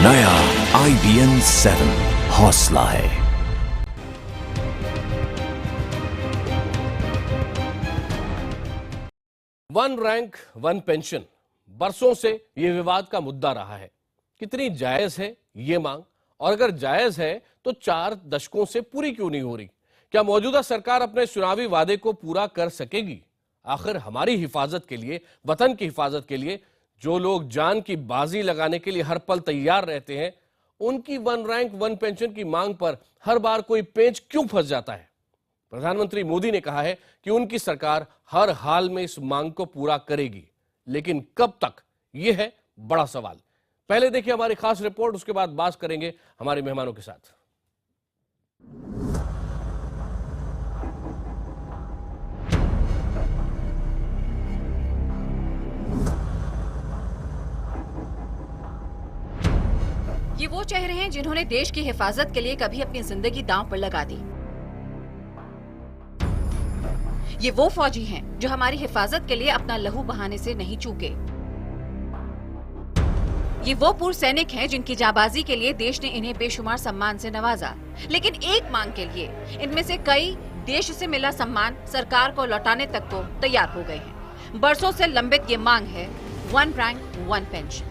नया IBN 7 हौसला है। वन रैंक वन पेंशन बरसों से ये विवाद का मुद्दा रहा है। कितनी जायज है ये मांग, और अगर जायज है तो 4 दशकों से पूरी क्यों नहीं हो रही? क्या मौजूदा सरकार अपने चुनावी वादे को पूरा कर सकेगी? आखिर हमारी हिफाजत के लिए, वतन की हिफाजत के लिए जो लोग जान की बाजी लगाने के लिए हर पल तैयार रहते हैं, उनकी वन रैंक वन पेंशन की मांग पर हर बार कोई पेंच क्यों फंस जाता है? प्रधानमंत्री मोदी ने कहा है कि उनकी सरकार हर हाल में इस मांग को पूरा करेगी, लेकिन कब तक, यह है बड़ा सवाल। पहले देखिए हमारी खास रिपोर्ट, उसके बाद बात करेंगे हमारे मेहमानों के साथ। ये वो चेहरे हैं जिन्होंने देश की हिफाजत के लिए कभी अपनी जिंदगी दांव पर लगा दी। ये वो फौजी हैं जो हमारी हिफाजत के लिए अपना लहू बहाने से नहीं चूके। ये वो पूर्व सैनिक हैं जिनकी जाबाजी के लिए देश ने इन्हें बेशुमार सम्मान से नवाजा। लेकिन एक मांग के लिए इनमें से कई देश से मिला सम्मान सरकार को लौटाने तक को तैयार हो गए हैं। बरसों से लंबित ये मांग है वन रैंक वन पेंशन।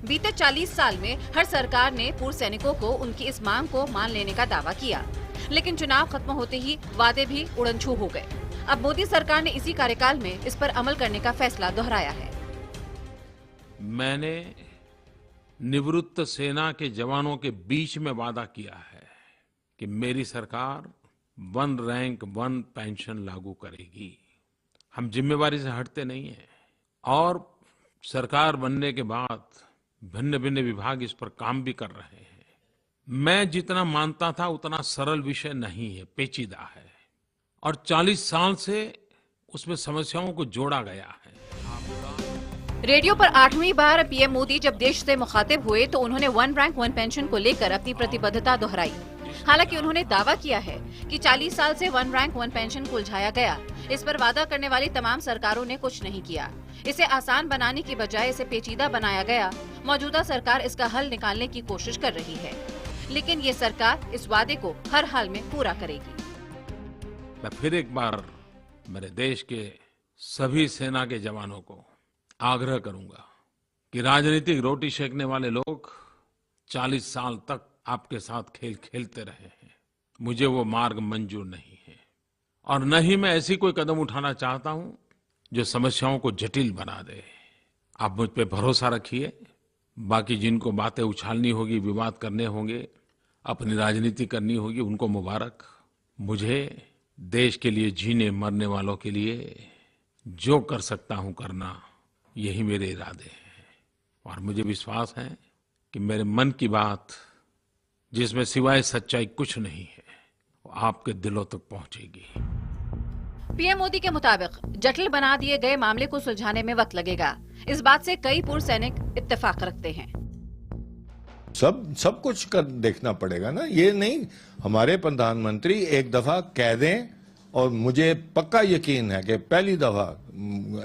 बीते 40 साल में हर सरकार ने पूर्व सैनिकों को उनकी इस मांग को मान लेने का दावा किया, लेकिन चुनाव खत्म होते ही वादे भी उड़नछू हो गए। अब मोदी सरकार ने इसी कार्यकाल में इस पर अमल करने का फैसला दोहराया है। मैंने निवृत्त सेना के जवानों के बीच में वादा किया है कि मेरी सरकार वन रैंक वन पेंशन लागू करेगी। हम जिम्मेवारी से हटते नहीं हैं, और सरकार बनने के बाद भिन्न भिन्न विभाग इस पर काम भी कर रहे हैं। मैं जितना मानता था उतना सरल विषय नहीं है, पेचीदा है, और 40 साल से उसमें समस्याओं को जोड़ा गया है। रेडियो पर 8वीं बार पीएम मोदी जब देश से मुखातिब हुए तो उन्होंने वन रैंक वन पेंशन को लेकर अपनी प्रतिबद्धता दोहराई। हालांकि उन्होंने दावा किया है कि 40 साल से वन रैंक वन पेंशन को उलझाया गया। इस पर वादा करने वाली तमाम सरकारों ने कुछ नहीं किया। इसे आसान बनाने की बजाय इसे पेचीदा बनाया गया। मौजूदा सरकार इसका हल निकालने की कोशिश कर रही है, लेकिन ये सरकार इस वादे को हर हाल में पूरा करेगी। मैं फिर एक बार मेरे देश के सभी सेना के जवानों को आग्रह करूंगा कि राजनीतिक रोटी सेकने वाले लोग 40 साल तक आपके साथ खेल खेलते रहे हैं। मुझे वो मार्ग मंजूर नहीं है, और न ही मैं ऐसी कोई कदम उठाना चाहता हूं जो समस्याओं को जटिल बना दे। आप मुझ पे भरोसा रखिए। बाकी जिनको बातें उछालनी होगी, विवाद करने होंगे, अपनी राजनीति करनी होगी, उनको मुबारक। मुझे देश के लिए जीने मरने वालों के लिए जो कर सकता हूं करना, यही मेरे इरादे हैं। और मुझे विश्वास है कि मेरे मन की बात, जिसमें सिवाय सच्चाई कुछ नहीं है, वो आपके दिलों तक पहुंचेगी। पीएम मोदी के मुताबिक जटिल बना दिए गए मामले को सुलझाने में वक्त लगेगा। इस बात से कई पूर्व सैनिक इत्तेफाक रखते हैं। सब कुछ कर देखना पड़ेगा ना। ये नहीं हमारे प्रधानमंत्री एक दफा कह दें, और मुझे पक्का यकीन है कि पहली दफा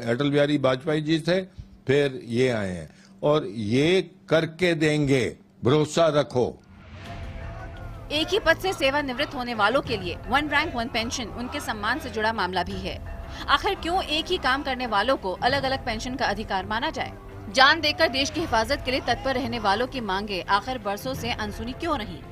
अटल बिहारी वाजपेयी जी थे, फिर ये आए हैं, और ये करके देंगे, भरोसा रखो। एक ही पद से सेवानिवृत्त होने वालों के लिए वन रैंक वन पेंशन उनके सम्मान से जुड़ा मामला भी है। आखिर क्यों एक ही काम करने वालों को अलग अलग पेंशन का अधिकार माना जाए? जान देकर देश की हिफाजत के लिए तत्पर रहने वालों की मांगे आखिर बरसों से अनसुनी क्यों नहीं?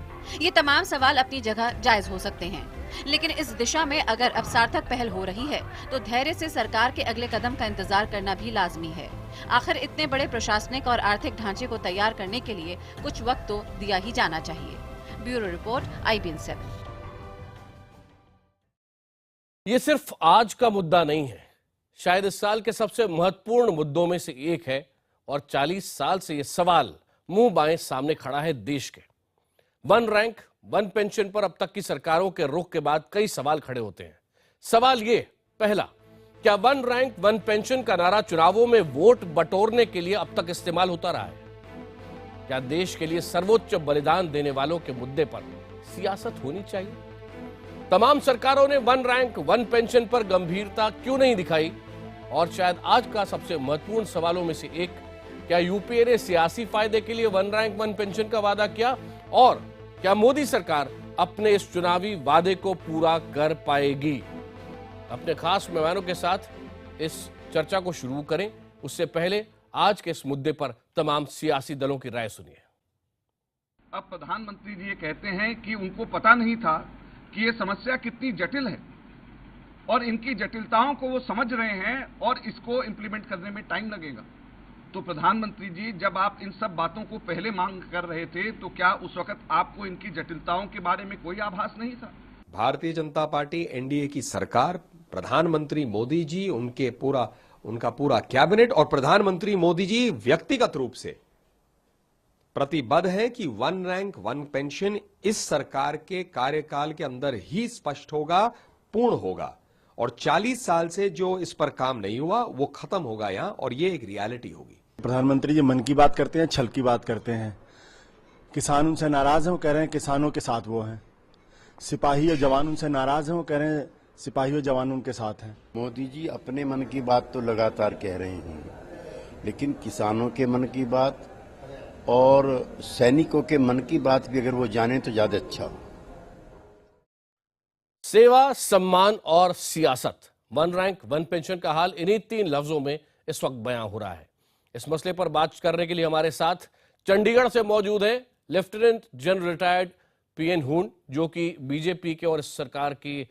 ये तमाम सवाल अपनी जगह जायज हो सकते हैं, लेकिन इस दिशा में अगर अब सार्थक पहल हो रही है तो धैर्य से सरकार के अगले कदम का इंतजार करना भी लाजमी है। आखिर इतने बड़े प्रशासनिक और आर्थिक ढांचे को तैयार करने के लिए कुछ वक्त तो दिया ही जाना चाहिए। Bureau report, IBN 7। ये सिर्फ आज का मुद्दा नहीं है, शायद इस साल के सबसे महत्वपूर्ण मुद्दों में से एक है, और 40 साल से ये सवाल मुंह बाएं सामने खड़ा है देश के। वन रैंक वन पेंशन पर अब तक की सरकारों के रुख के बाद कई सवाल खड़े होते हैं। सवाल ये, पहला, क्या वन रैंक वन पेंशन का नारा चुनावों में वोट बटोरने के लिए अब तक इस्तेमाल होता रहा है? क्या देश के लिए सर्वोच्च बलिदान देने वालों के मुद्दे पर सियासत होनी चाहिए? तमाम सरकारों ने वन रैंक वन पेंशन पर गंभीरता क्यों नहीं दिखाई? और शायद आज का सबसे महत्वपूर्ण सवालों में से एक, क्या यूपीए ने सियासी फायदे के लिए वन रैंक वन पेंशन का वादा किया और क्या मोदी सरकार अपने इस चुनावी वादे को पूरा कर पाएगी? अपने खास मेहमानों के साथ इस चर्चा को शुरू करें उससे पहले आज के इस मुद्दे पर तमाम सियासी दलों की राय सुनिए। अब प्रधानमंत्री जी ये कहते हैं कि उनको पता नहीं था कि ये समस्या कितनी जटिल है और इनकी जटिलताओं को वो समझ रहे हैं और इसको इंप्लीमेंट करने में टाइम लगेगा। तो प्रधानमंत्री जी, जब आप इन सब बातों को पहले मांग कर रहे थे तो क्या उस वक्त आपको इनकी जटिलताओं के बारे में कोई आभास नहीं था? भारतीय जनता पार्टी एनडीए की सरकार, प्रधानमंत्री मोदी जी, उनका पूरा कैबिनेट और प्रधानमंत्री मोदी जी व्यक्तिगत रूप से प्रतिबद्ध है कि वन रैंक वन पेंशन इस सरकार के कार्यकाल के अंदर ही स्पष्ट होगा, पूर्ण होगा और 40 साल से जो इस पर काम नहीं हुआ वो खत्म होगा यहां और ये एक रियलिटी होगी। प्रधानमंत्री जी मन की बात करते हैं, छल की बात करते हैं। किसान उनसे नाराज हैं, वो कह रहे हैं किसानों के साथ वो हैं। सिपाही और जवान उनसे नाराज हैं, वो कह रहे हैं सिपाही और जवान उनके साथ हैं। मोदी जी अपने मन की बात तो लगातार कह रहे हैं, लेकिन किसानों के मन की बात और सैनिकों के मन की बात भी अगर वो जाने तो ज्यादा अच्छा हो। सेवा, सम्मान और सियासत, वन रैंक वन पेंशन का हाल इन्हीं 3 लफ्जों में इस वक्त बयां हो रहा है। इस मसले पर बात करने के लिए हमारे साथ चंडीगढ़ से मौजूद है लेफ्टिनेंट जनरल रिटायर्ड पीएन हून, जो कि बीजेपी के और इस सरकार की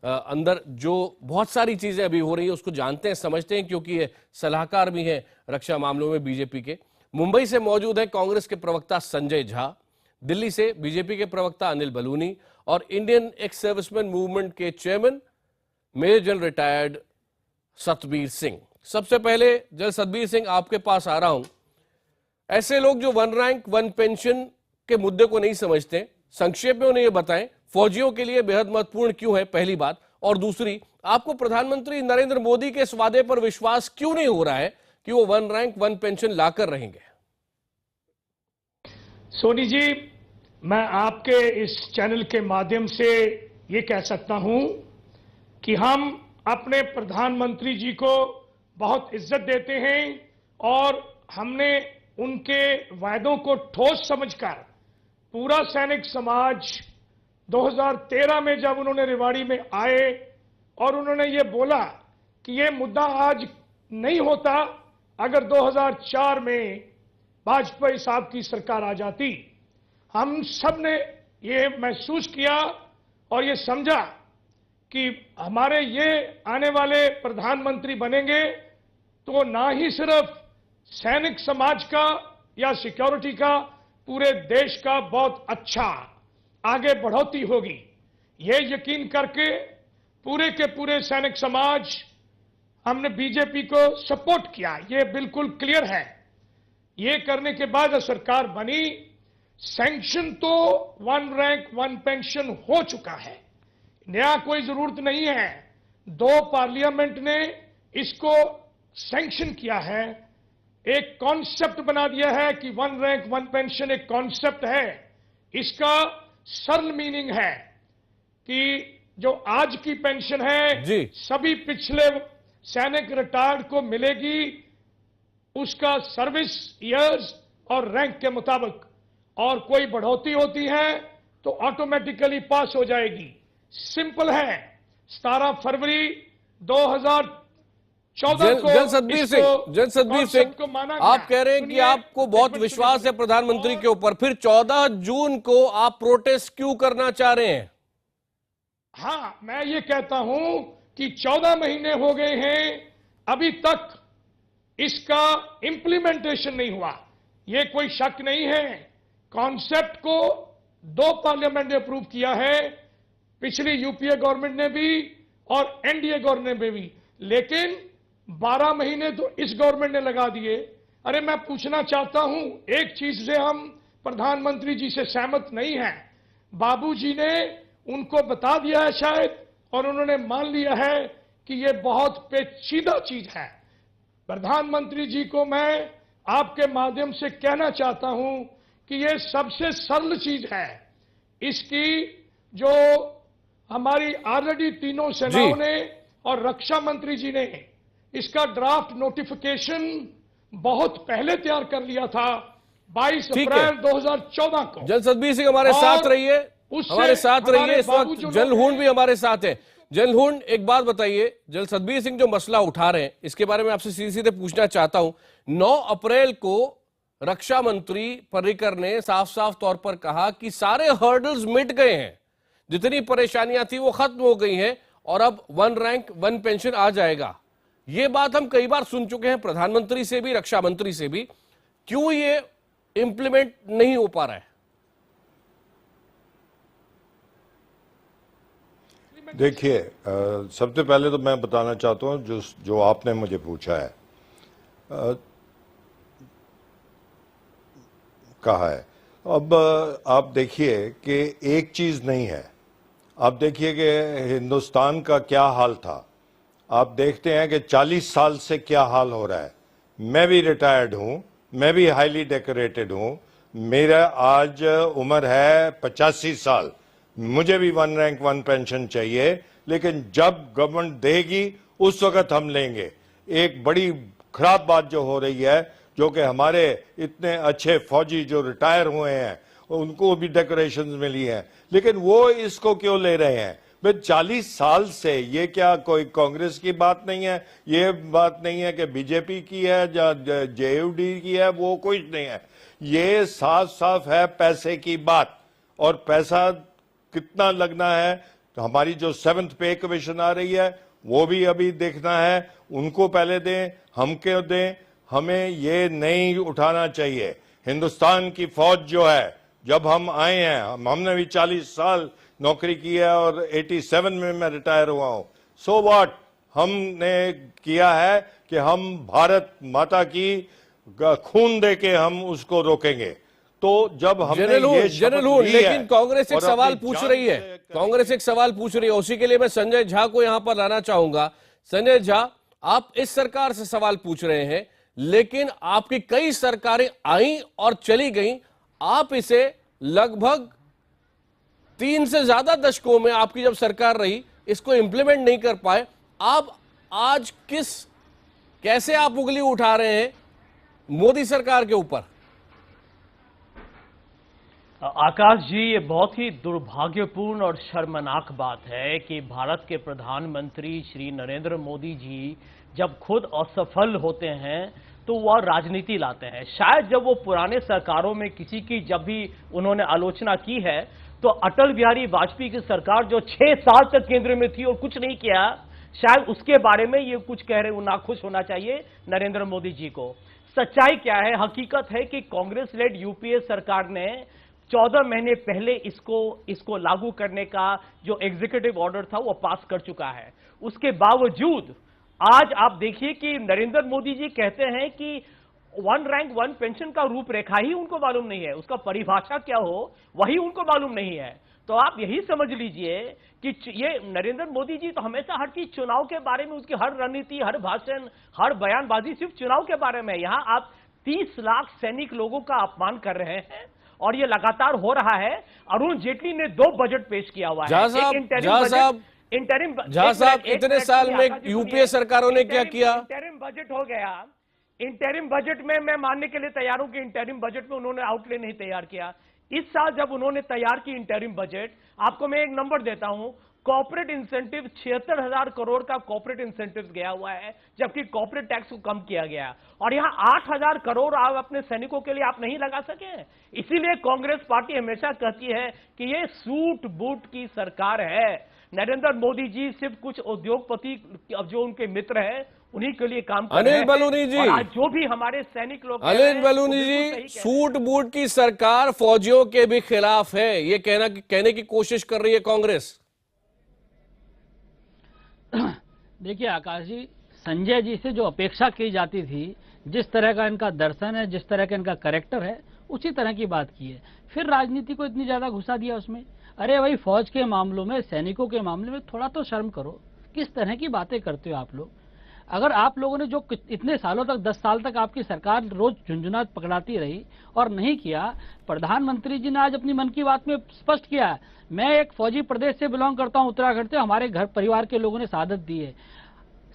अंदर जो बहुत सारी चीजें अभी हो रही है उसको जानते हैं, समझते हैं, क्योंकि ये सलाहकार भी हैं रक्षा मामलों में बीजेपी के। मुंबई से मौजूद है कांग्रेस के प्रवक्ता संजय झा, दिल्ली से बीजेपी के प्रवक्ता अनिल बलूनी और इंडियन एक्स सर्विसमैन मूवमेंट के chairman major general retired Satbir Singh. सबसे पहले जनरल सतबीर सिंह, आपके पास आ रहा हूं। ऐसे लोग जो वन रैंक वन पेंशन के मुद्दे को नहीं समझते, संक्षेप में उन्हें यह बताएं फौजियों के लिए बेहद महत्वपूर्ण क्यों है, पहली बात, और दूसरी, आपको प्रधानमंत्री नरेंद्र मोदी के इस वादे पर विश्वास क्यों नहीं हो रहा है कि वो वन रैंक वन पेंशन लाकर रहेंगे? सोनी जी, मैं आपके इस चैनल के माध्यम से ये कह सकता हूं कि हम अपने प्रधानमंत्री जी को बहुत इज्जत देते हैं और हमने उनके वायदों को ठोस समझकर पूरा सैनिक समाज 2013 में जब उन्होंने रेवाड़ी में आए और उन्होंने ये बोला कि ये मुद्दा आज नहीं होता अगर 2004 में वाजपेयी साहब की सरकार आ जाती, हम सब ने ये महसूस किया और ये समझा कि हमारे ये आने वाले प्रधानमंत्री बनेंगे तो ना ही सिर्फ सैनिक समाज का या सिक्योरिटी का, पूरे देश का बहुत अच्छा आगे बढ़ोतरी होगी। ये यकीन करके पूरे के पूरे सैनिक समाज हमने बीजेपी को सपोर्ट किया, ये बिल्कुल क्लियर है। ये करने के बाद सरकार बनी, सैंक्शन तो वन रैंक वन पेंशन हो चुका है, नया कोई जरूरत नहीं है। 2 पार्लियामेंट ने इसको सैंक्शन किया है, एक कॉन्सेप्ट बना दिया है कि वन रैंक वन पेंशन एक कॉन्सेप्ट है। इसका सरल मीनिंग है कि जो आज की पेंशन है सभी पिछले सैनिक रिटायर्ड को मिलेगी, उसका सर्विस ईयर्स और रैंक के मुताबिक, और कोई बढ़ोतरी होती है तो ऑटोमेटिकली पास हो जाएगी। सिंपल है। 17 फरवरी 2014 को जनरल सतबीर सिंह, आप कह रहे हैं कि आपको बहुत विश्वास है प्रधानमंत्री के ऊपर, फिर 14 जून को आप प्रोटेस्ट क्यों करना चाह रहे हैं? हाँ, मैं ये कहता हूं कि 14 महीने हो गए हैं, अभी तक इसका इंप्लीमेंटेशन नहीं हुआ। ये कोई शक नहीं है। कॉन्सेप्ट को 2 पार्लियामेंट ने अप्रूव किया है, पिछली यूपीए गवर्नमेंट ने भी और एनडीए गवर्नमेंट ने भी, लेकिन 12 महीने तो इस गवर्नमेंट ने लगा दिए। अरे मैं पूछना चाहता हूं, एक चीज से हम प्रधानमंत्री जी से सहमत नहीं हैं। बाबूजी ने उनको बता दिया है शायद, और उन्होंने मान लिया है कि यह बहुत पेचीदा चीज है। प्रधानमंत्री जी को मैं आपके माध्यम से कहना चाहता हूं कि यह सबसे सरल चीज है। इसकी जो हमारी ऑलरेडी तीनों सेनाओं ने और रक्षा मंत्री जी ने इसका ड्राफ्ट नोटिफिकेशन बहुत पहले तैयार कर लिया था 22 ठीक है। अप्रैल 2014 को। जनरल सतबीर सिंह हमारे साथ रहिए, हमारे साथ रहिए। इस वक्त जनरल हुंड भी हमारे साथ है। जनरल हुंड, एक बात बताइए, जनरल सतबीर सिंह जो मसला उठा रहे हैं इसके बारे में आपसे सीधे सीधे पूछना चाहता हूं। 9 अप्रैल को रक्षा मंत्री पर्रिकर ने साफ साफ तौर पर कहा कि सारे हर्डल्स मिट गए हैं, जितनी परेशानियां थी वो खत्म हो गई हैं और अब 1 रैंक 1 पेंशन आ जाएगा। ये बात हम कई बार सुन चुके हैं, प्रधानमंत्री से भी, रक्षा मंत्री से भी। क्यों ये इंप्लीमेंट नहीं हो पा रहा है? देखिए, सबसे पहले तो मैं बताना चाहता हूं जो आपने मुझे पूछा है, कहा है। अब आप देखिए कि एक चीज नहीं है। आप देखिए कि हिंदुस्तान का क्या हाल था, आप देखते हैं कि 40 साल से क्या हाल हो रहा है। मैं भी रिटायर्ड हूं, मैं भी हाईली डेकोरेटेड हूं, मेरा आज उम्र है 85 साल, मुझे भी 1 रैंक 1 पेंशन चाहिए, लेकिन जब गवर्नमेंट देगी उस वक्त हम लेंगे। एक बड़ी खराब बात जो हो रही है, जो कि हमारे इतने अच्छे फौजी जो रिटायर हुए हैं उनको भी डेकोरेशन मिली है, लेकिन वो इसको क्यों ले रहे हैं? भाई 40 साल से ये क्या कोई कांग्रेस की बात नहीं है, ये बात नहीं है कि बीजेपी की है या जेयूडी की है, वो कुछ नहीं है। ये साफ साफ है पैसे की बात, और पैसा कितना लगना है। तो हमारी जो 7th पे कमीशन आ रही है वो भी अभी देखना है, उनको पहले दें, हम क्यों दें? हमें ये नहीं उठाना चाहिए। हिंदुस्तान की फौज जो है, जब हम आए हैं, हमने भी 40 साल नौकरी की है और 87 में मैं रिटायर हुआ हूं। सो व्हाट, हमने किया है कि हम भारत माता की खून दे के हम उसको रोकेंगे। तो जब हमने ये शपथ ली है, लेकिन कांग्रेस एक सवाल पूछ रही है, कांग्रेस एक सवाल पूछ रही है, उसी के लिए मैं संजय झा को यहां पर लाना चाहूंगा। संजय झा, आप इस सरकार से सवाल पूछ रहे हैं, लेकिन आपकी कई सरकारें आई और चली गई, आप इसे लगभग 3 से ज्यादा दशकों में आपकी जब सरकार रही, इसको इंप्लीमेंट नहीं कर पाए। आप आज कैसे आप उंगली उठा रहे हैं मोदी सरकार के ऊपर? आकाश जी, ये बहुत ही दुर्भाग्यपूर्ण और शर्मनाक बात है कि भारत के प्रधानमंत्री श्री नरेंद्र मोदी जी जब खुद असफल होते हैं तो वह राजनीति लाते हैं। शायद जब वो पुराने सरकारों में किसी की जब भी उन्होंने आलोचना की है, तो अटल बिहारी वाजपेयी की सरकार जो 6 साल तक केंद्र में थी और कुछ नहीं किया, शायद उसके बारे में ये कुछ कह रहे, नाखुश होना चाहिए नरेंद्र मोदी जी को। सच्चाई क्या है? हकीकत है कि कांग्रेस लेड यूपीए सरकार ने 14 महीने पहले इसको लागू करने का जो एग्जीक्यूटिव ऑर्डर था वो पास कर चुका है। उसके बावजूद आज आप देखिए कि नरेंद्र मोदी जी कहते हैं कि 1 रैंक 1 पेंशन का रूपरेखा ही उनको मालूम नहीं है, उसका परिभाषा क्या हो वही उनको मालूम नहीं है। तो आप यही समझ लीजिए कि ये नरेंद्र मोदी जी तो हमेशा हर चीज चुनाव के बारे में, उसकी हर रणनीति, हर भाषण, हर बयानबाजी सिर्फ चुनाव के बारे में। यहां आप 30 लाख सैनिक लोगों का अपमान कर रहे हैं और ये लगातार हो रहा है। अरुण जेटली ने 2 बजट पेश किया हुआ है। झा साहब, इतने साल में यूपीए सरकारों ने क्या किया? इंटरिम बजट हो गया। इंटरिम बजट में मैं मानने के लिए तैयार हूं कि इंटरिम बजट में उन्होंने आउटले नहीं तैयार किया। इस साल जब उन्होंने तैयार की इंटरिम बजट, आपको मैं एक नंबर देता हूं, कॉर्पोरेट इंसेंटिव 76,000 करोड़ का कॉर्पोरेट इंसेंटिव गया हुआ है, जबकि कॉर्पोरेट टैक्स को कम किया गया। और यहां 8,000 करोड़ आप अपने सैनिकों के लिए आप नहीं लगा सके। इसीलिए कांग्रेस पार्टी हमेशा कहती है कि ये सूट बूट की सरकार है। नरेंद्र मोदी जी सिर्फ कुछ उद्योगपति जो उनके मित्र हैं उन्हीं के लिए काम कर रहे हैं। अनिल बलूनी जी, आज जो भी हमारे सैनिक लोग, अनिल बलूनी जी, सूट बूट की सरकार फौजियों के भी खिलाफ है, ये कहने की कोशिश कर रही है कांग्रेस। देखिए आकाश जी, संजय जी से जो अपेक्षा की जाती थी, जिस तरह का इनका दर्शन है, जिस तरह का इनका कैरेक्टर है, उसी तरह की बात की है। फिर राजनीति को इतनी ज्यादा घुसा दिया उसमें। अरे भाई, फौज के मामलों में, सैनिकों के मामले में थोड़ा तो शर्म करो। किस तरह की बातें करते हो आप लोग? अगर आप लोगों ने जो इतने सालों तक, 10 साल तक आपकी सरकार रोज झुंझुना पकड़ाती रही और नहीं किया, प्रधानमंत्री जी ने आज अपनी मन की बात में स्पष्ट किया। मैं एक फौजी प्रदेश से बिलोंग करता हूं, उत्तराखंड से, हमारे घर परिवार के लोगों ने शहादत दी है।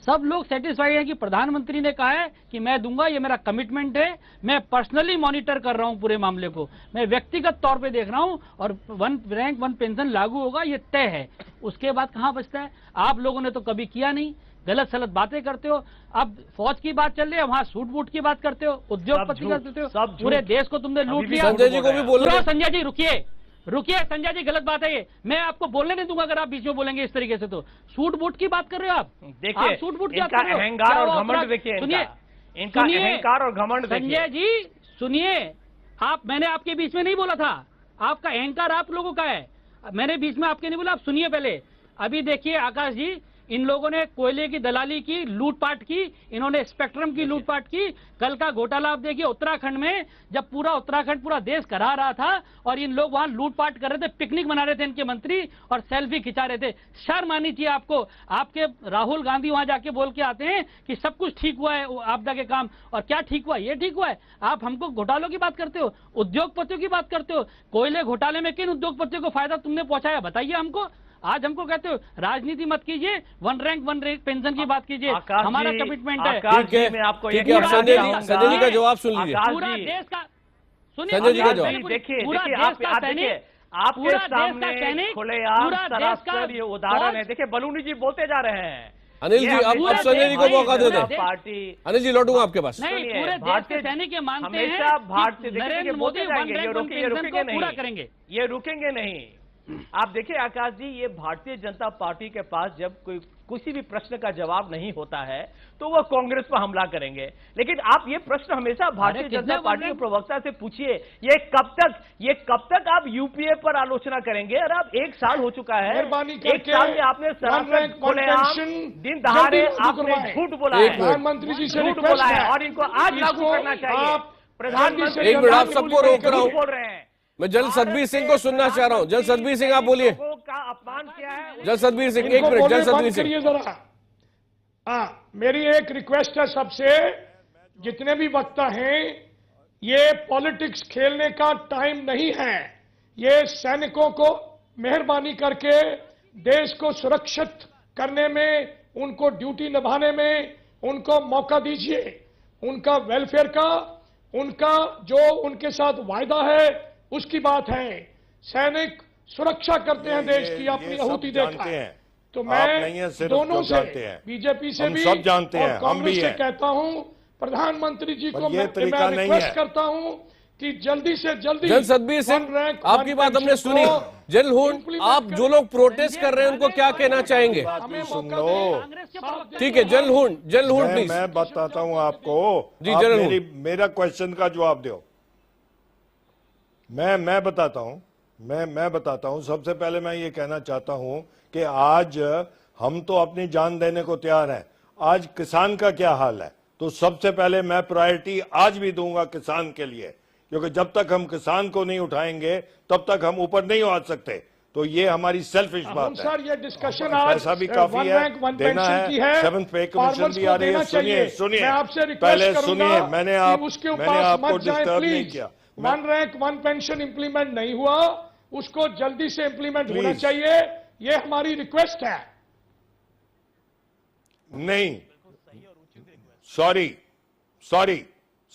सब लोग सेटिस्फाइड हैं कि प्रधानमंत्री ने कहा है कि मैं दूंगा, ये मेरा कमिटमेंट है, मैं पर्सनली मॉनिटर कर रहा हूं पूरे मामले को, मैं व्यक्तिगत तौर पे देख रहा हूं और वन रैंक वन पेंशन लागू होगा, ये तय है। उसके बाद कहां बचता है? आप लोगों ने तो कभी किया नहीं, गलत सलत बातें करते हो। अब फौज की बात चल रही है, वहां सूट बूट की बात करते हो, उद्योगपति करते हो, पूरे देश को तुमने लूट लिया। संजय जी को भी बोलो। संजय जी रुकिए संजय जी, गलत बात है ये, मैं आपको बोलने नहीं दूंगा अगर आप बीच में बोलेंगे इस तरीके से। तो सूट बूट की बात कर रहे हो आप? देखिए, सूट बूट की इनका अहंकार और घमंड देखिए, इनका अहंकार और घमंड देखिए। संजय जी सुनिए, मैंने आपके बीच में नहीं बोला था, आपका अहंकार आप लोगों का है, मैंने बीच में आपके नहीं बोला। आप सुनिए पहले। अभी देखिए आकाश जी, इन लोगों ने कोयले की दलाली की, लूटपाट की, इन्होंने स्पेक्ट्रम की लूटपाट की। कल का घोटाला आप देखिए उत्तराखंड में, जब पूरा उत्तराखंड पूरा देश करा रहा था और इन लोग वहां लूटपाट कर रहे थे, पिकनिक मना रहे थे इनके मंत्री और सेल्फी खिंचा रहे थे। शर्म आनी चाहिए आपको। आपके राहुल गांधी वहां जाके बोल के आते हैं कि सब कुछ ठीक हुआ है आपदा के काम, और क्या ठीक हुआ? ये ठीक हुआ है। आप हमको घोटालों की बात करते हो, उद्योगपतियों की बात करते हो। कोयले घोटाले में किन उद्योगपतियों को फायदा तुमने पहुंचाया बताइए हमको। आज हमको कहते हो राजनीति मत कीजिए, वन रैंक पेंशन की बात कीजिए, हमारा कमिटमेंट है। ठीक है, संजय जी का जवाब सुन लीजिए। पूरा देश का सुनिए, संजय जी का जवाब देखिए, पूरा देश का सैनिक, आपके सामने खुलेआम सरासर ये उदाहरण है। देखिए बलूनी जी बोलते जा रहे हैं। अनिल जी, अब संजय जी को मौका दे दें। पार्टी अनिल जी लौटूंगा आपके पास। नहीं, पूरे देश के सैनिक ये मानते हैं भारतीय Narendra Modi one rank one pension को पूरा करेंगे। ये रुकेंगे नहीं। आप देखिए आकाश जी, ये भारतीय जनता पार्टी के पास जब कोई किसी भी प्रश्न का जवाब नहीं होता है तो वो कांग्रेस पर हमला करेंगे। लेकिन आप ये प्रश्न हमेशा भारतीय जनता पार्टी के प्रवक्ता से पूछिए, ये कब तक आप यूपीए पर आलोचना करेंगे? और आप 1 साल हो चुका है, 1 साल में आपने दिन दहाड़े आपने झूठ बोला है, प्रधानमंत्री जी से झूठ बोला है और इनको आज लागू करना चाहिए। प्रधानमंत्री एक मिनट, आप सबको रोक रहा हूं। बोल रहे हैं। मैं जल सतबीर सिंह को सुनना चाह रहा हूं। जल सतबीर सिंह आप बोलिए। का अपमान किया है। जल सतबीर सिंह, एक मिनट। जल सतबीर सिंह जरा, मेरी एक रिक्वेस्ट है सबसे, जितने भी वक्ता हैं, ये पॉलिटिक्स खेलने का टाइम नहीं है। ये सैनिकों को मेहरबानी करके देश को सुरक्षित करने में, उनको ड्यूटी निभाने में उनको मौका दीजिए। उनका वेलफेयर का, उनका जो उनके साथ वायदा है उसकी बात है। सैनिक सुरक्षा करते हैं देश की, अपनी आहुति देखा है। तो मैं दोनों से, बीजेपी से भी और कांग्रेस से कहता हूं, प्रधानमंत्री जी को मैं रिक्वेस्ट करता हूं कि जल्दी से जल्दी। जल सतबीर सिंह, आपकी बात हमने सुनी। जल हुंड, आप जो लोग प्रोटेस्ट कर रहे हैं उनको क्या कहना चाहेंगे? सुन लो, ठीक है। जल हुंड प्लीज। मैं बताता हूं आपको जी, आप जल मेरा क्वेश्चन का जवाब दो। मैं बताता हूं। सबसे पहले मैं ये कहना चाहता हूं कि आज हम तो अपनी जान देने को तैयार हैं। आज किसान का क्या हाल है? तो सबसे पहले मैं प्रायोरिटी आज भी दूंगा किसान के लिए, क्योंकि जब तक हम किसान को नहीं उठाएंगे तब तक हम ऊपर नहीं आ सकते। तो ये हमारी सेल्फिश बात है। सर, ये डिस्कशन आज पैसा भी काफी है, देना है। 7th पे कमीशन भी आ रही है। सुनिए पहले सुनिए, मैंने आपको डिस्टर्ब नहीं किया। One rank one pension implement नहीं हुआ, उसको जल्दी से इंप्लीमेंट होना चाहिए, ये हमारी रिक्वेस्ट है। नहीं, सॉरी,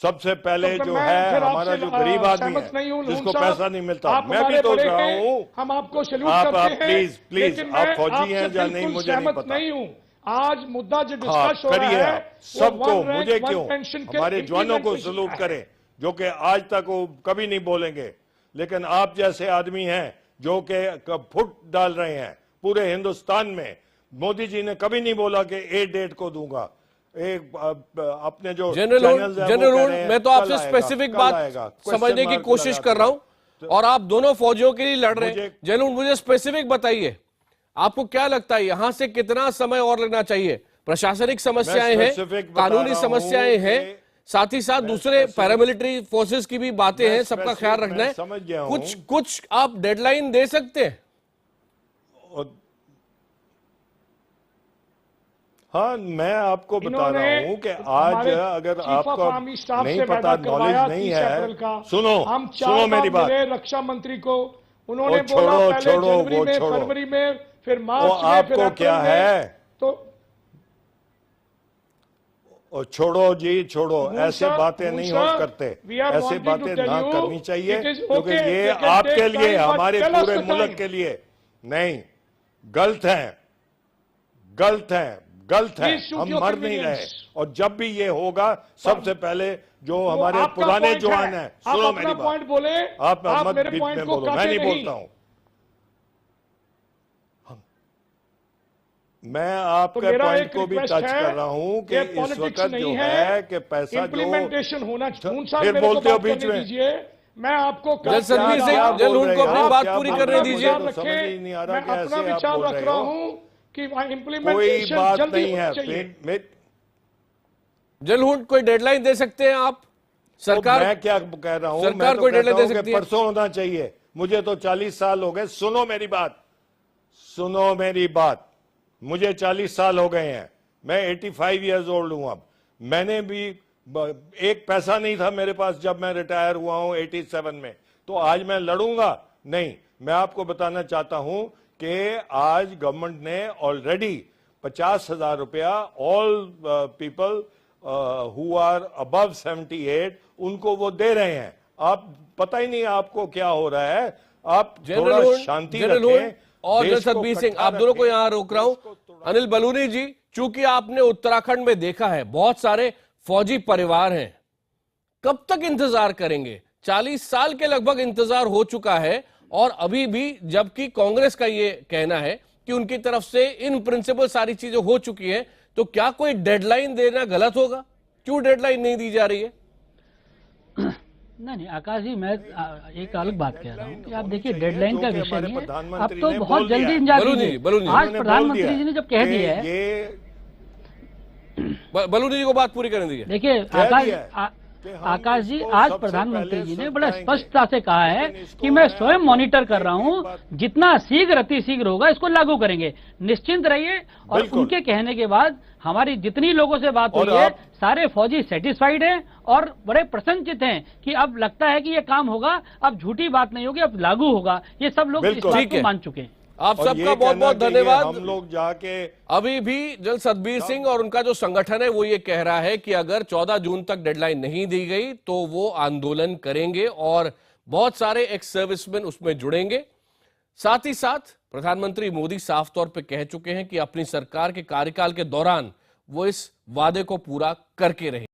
सबसे पहले तो जो है हमारा जो गरीब आदमी है जिसको पैसा नहीं मिलता, मैं भी तो रहा हूँ। हम आपको सैल्यूट करते हैं, प्लीज आप फौजी हैं या नहीं मुझे नहीं पता। नहीं हूँ। आज मुद्दा जो डिस्कस हो रहा है सबको, मुझे क्यों, हमारे जवानों को सैल्यूट करें जो कि आज तक वो कभी नहीं बोलेंगे। लेकिन आप जैसे आदमी हैं जो कि फुट डाल रहे हैं पूरे हिंदुस्तान में। मोदी जी ने कभी नहीं बोला कि 8 डेट को दूंगा। एक अपने जो जनरल, मैं तो आपसे स्पेसिफिक बात समझने की कोशिश कर रहा हूं और आप दोनों फौजियों के लिए लड़ रहे हैं। जनरल, मुझे स्पेसिफिक बताइए, आपको क्या लगता है यहां से कितना समय और लगना चाहिए? प्रशासनिक समस्याएं हैं, कानूनी समस्याएं हैं, साथ ही साथ दूसरे पैरामिलिट्री फोर्सेस की भी बातें हैं, सबका ख्याल रखना है। कुछ आप डेडलाइन दे सकते हैं? हाँ, मैं आपको बता रहा हूँ कि आज अगर आपको नहीं पता, नॉलेज नहीं है, सुनो मेरी बात। रक्षा मंत्री को उन्होंने बोला पहले जनवरी में, फरवरी में, फिर मार्च में, आपको क्या है? तो और छोड़ो जी छोड़ो, ऐसे बातें नहीं हो sir, करते, we are ऐसे wanting बातें to tell ना you करनी चाहिए, it is क्योंकि okay, ये they can आपके take लिए, time, but हमारे tell us पूरे the मुल्क time. के लिए नहीं, गलत है, गलत है, गलत है। Please shoot हम your मर नहीं रहे, convenience. और जब भी ये होगा सबसे पहले जो वो हमारे आपका पुराने point जवान है। हैं, आप सुनो अपना मेरी point बात, बोले, आप मत मेरे बीच point में को बोलो, मैं काटे नहीं नहीं। बोलता हूं। मैं आपके मेरा पॉइंट एक को भी request टच है कर रहा हूं कि इस politics वक्त जो नहीं है कि पैसा जो इम्प्लीमेंटेशन होना चाहिए। साहब फिर मेरे को बोलते हो बात बीच करने में। दीजिए, मैं आपको जल सतबीर सिंह, आप जल बोल हुंड रहे को हो, अपनी आप बात क्या पूरी बोल करने रहे हो? दीजिए। मुझे तो समझ ही नहीं आ रहा मैं कि अपना ऐसे आप विचार बोल रख रहे रहा हो। हूं कि कोई इम्प्लीमेंटेशन बात जल्दी नहीं है, होना चाहिए। जल हुंड कोई डेडलाइन दे सकते हैं आप? सरकार, मैं क्या कह रहा हूं, सरकार मैं तो कोई कहता डेडलाइन दे हूं कि सकती है? परसों होना चाहिए। मुझे तो 40 साल हो गए, सुनो मेरी बात, सुनो मेरी बात, मुझे 40 साल हो गए हैं, मैं 85 ईयर्स ओल्ड हूं। अब मैंने भी एक पैसा नहीं था मेरे पास जब मैं रिटायर हुआ हूं 87 में, तो आज मैं लड़ूंगा नहीं। मैं आपको बताना चाहता हूं कि आज गवर्नमेंट ने ऑलरेडी 50,000 रुपया all people who are above 78 उनको वो दे रहे हैं। आप पता ही नहीं आपको क्या हो रहा है, आप थोड़ा शांति रखें। और जल सतबीर सिंह, आप दोनों को यहां रोक रहा हूं। अनिल बलूनी जी, चूंकि आपने उत्तराखंड में देखा है बहुत सारे फौजी परिवार हैं, कब तक इंतजार करेंगे? 40 साल के लगभग इंतजार हो चुका है, और अभी भी जबकि कांग्रेस का ये कहना है कि उनकी तरफ से इन प्रिंसिपल सारी चीजें हो चुकी हैं, तो क्या कोई डेडलाइन देना गलत होगा? क्यों डेडलाइन नहीं दी जा रही है? नहीं, आकाश जी, मैं एक अलग बात कह रहा हूँ कि आप देखिए, डेडलाइन का विषय नहीं है। अब तो बहुत जल्दी इंतजार कीजिए। आज प्रधानमंत्री जी ने जब कह दिया है, बलूनी जी को बात पूरी करने दीजिए। देखिए आकाश जी, आज प्रधानमंत्री जी ने बड़ा स्पष्टता से कहा है कि मैं स्वयं मॉनिटर कर रहा हूं, जितना शीघ्र अतिशीघ्र होगा इसको लागू करेंगे, निश्चिंत रहिए। और उनके कहने के बाद हमारी जितनी लोगों से बात हुई है, सारे फौजी सेटिस्फाइड हैं और बड़े प्रसन्नचित हैं कि अब लगता है कि ये काम होगा, अब झूठी बात नहीं होगी, अब लागू होगा। ये सब लोग इस बात को मान चुके हैं। आप सबका बहुत बहुत धन्यवाद। हम लोग जाके अभी भी जल सतबीर सिंह और उनका जो संगठन है वो ये कह रहा है कि अगर 14 जून तक डेडलाइन नहीं दी गई तो वो आंदोलन करेंगे, और बहुत सारे एक्स सर्विसमैन उसमें जुड़ेंगे। साथ ही साथ प्रधानमंत्री मोदी साफ तौर पे कह चुके हैं कि अपनी सरकार के कार्यकाल के दौरान वो इस वादे को पूरा करके रहेंगे।